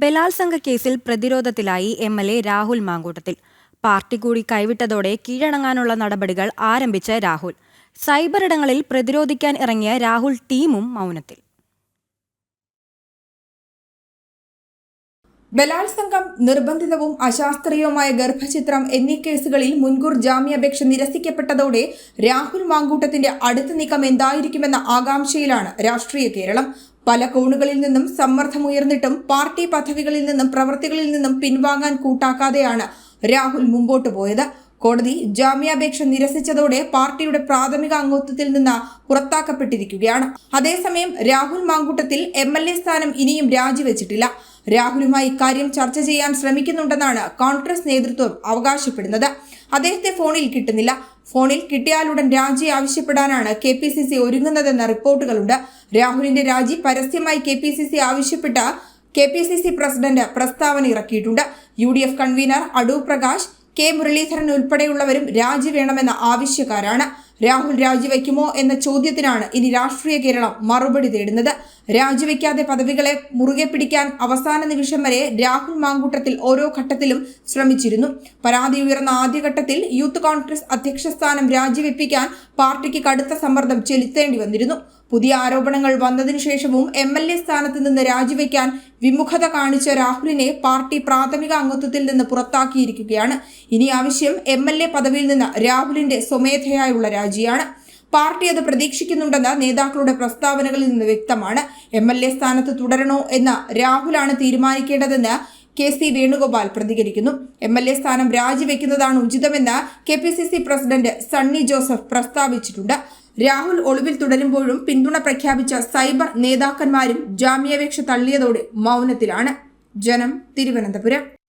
ബലാത്സംഗ കേസിൽ പ്രതിരോധത്തിലായി MLA. Rahul Mamkootathil. Party കൂടി കൈവിട്ടതോടെ കീഴടങ്ങാനുള്ള നടപടികൾ ആരംഭിച്ച രാഹുൽ. സൈബർ ഇടങ്ങളിൽ പ്രതിരോധിക്കാൻ ഇറങ്ങിയ രാഹുൽ ടീമും മൗനത്തിൽ. ബലാത്സംഗം, നിർബന്ധിതവും അശാസ്ത്രീയവുമായ ഗർഭചിത്രം എന്നീ കേസുകളിൽ മുൻകൂർ ജാമ്യാപേക്ഷ നിരസിക്കപ്പെട്ടതോടെ രാഹുൽ മാങ്കൂട്ടത്തിന്റെ അടുത്ത നീക്കം എന്തായിരിക്കുമെന്ന ആകാംക്ഷയിലാണ് രാഷ്ട്രീയ കേരളം. പല കോണുകളിൽ നിന്നും സമ്മർദ്ദമുയർന്നിട്ടും പാർട്ടി പദവികളിൽ നിന്നും പ്രവൃത്തികളിൽ നിന്നും പിൻവാങ്ങാൻ കൂട്ടാക്കാതെയാണ് രാഹുൽ മുമ്പോട്ട് പോയത്. കോടതി ജാമ്യാപേക്ഷ നിരസിച്ചതോടെ പാർട്ടിയുടെ പ്രാഥമിക അംഗത്വത്തിൽ നിന്ന് പുറത്താക്കപ്പെട്ടിരിക്കുകയാണ്. അതേസമയം രാഹുൽ മാങ്കൂട്ടത്തിൽ എം.എൽ.എ. സ്ഥാനം ഇനിയും രാജിവെച്ചിട്ടില്ല. രാഹുലുമായി ഇക്കാര്യം ചർച്ച ചെയ്യാൻ ശ്രമിക്കുന്നുണ്ടെന്നാണ് കോൺഗ്രസ് നേതൃത്വം അവകാശപ്പെടുന്നത്. അദ്ദേഹത്തെ ഫോണിൽ കിട്ടുന്നില്ല. ഫോണിൽ കിട്ടിയാലുടൻ രാജി ആവശ്യപ്പെടാനാണ് KPCC ഒരുങ്ങുന്നതെന്ന റിപ്പോർട്ടുകളുണ്ട്. രാഹുലിന്റെ രാജി പരസ്യമായി KPCC ആവശ്യപ്പെട്ട KPCC പ്രസിഡന്റ് പ്രസ്താവന ഇറക്കിയിട്ടുണ്ട്. UDF convener Adoor Prakash, K. Muraleedharan ഉൾപ്പെടെയുള്ളവരും രാജി വേണമെന്ന ആവശ്യക്കാരാണ്. രാഹുൽ രാജിവെക്കുമോ എന്ന ചോദ്യത്തിനാണ് ഇനി രാഷ്ട്രീയ കേരളം മറുപടി തേടുന്നത്. രാജിവെക്കാതെ പദവികളെ മുറുകെ പിടിക്കാൻ അവസാന നിമിഷം വരെ രാഹുൽ മാങ്കൂട്ടത്തിൽ ഓരോ ഘട്ടത്തിലും ശ്രമിച്ചിരുന്നു. പരാതി ഉയർന്ന ആദ്യഘട്ടത്തിൽ യൂത്ത് കോൺഗ്രസ് അധ്യക്ഷ സ്ഥാനം രാജിവെപ്പിക്കാൻ പാർട്ടിക്ക് കടുത്ത സമ്മർദ്ദം ചെലുത്തേണ്ടി വന്നിരുന്നു. പുതിയ ആരോപണങ്ങൾ വന്നതിനു ശേഷവും MLA സ്ഥാനത്ത് നിന്ന് രാജിവെക്കാൻ വിമുഖത കാണിച്ച രാഹുലിനെ പാർട്ടി പ്രാഥമിക അംഗത്വത്തിൽ നിന്ന് പുറത്താക്കിയിരിക്കുകയാണ്. ഇനി ആവശ്യം MLA പദവിയിൽ നിന്ന് രാഹുലിന്റെ സ്വമേധയായുള്ള രാജിയാണ്. പാർട്ടി അത് പ്രതീക്ഷിക്കുന്നുണ്ടെന്ന് നേതാക്കളുടെ പ്രസ്താവനകളിൽ നിന്ന് വ്യക്തമാണ്. MLA സ്ഥാനത്ത് തുടരണോ എന്ന് രാഹുലാണ് തീരുമാനിക്കേണ്ടതെന്ന് KC വേണുഗോപാൽ പ്രതികരിക്കുന്നു. MLA സ്ഥാനം രാജിവെക്കുന്നതാണ് ഉചിതമെന്ന് KPCC പ്രസിഡന്റ് സണ്ണി ജോസഫ് പ്രസ്താവിച്ചിട്ടുണ്ട്. രാഹുൽ ഒളിവിൽ തുടരുമ്പോഴും പിന്തുണ പ്രഖ്യാപിച്ച സൈബർ നേതാക്കന്മാരും ജാമ്യാപേക്ഷ തള്ളിയതോടെ മൗനത്തിലാണ്. ജനം, തിരുവനന്തപുരം.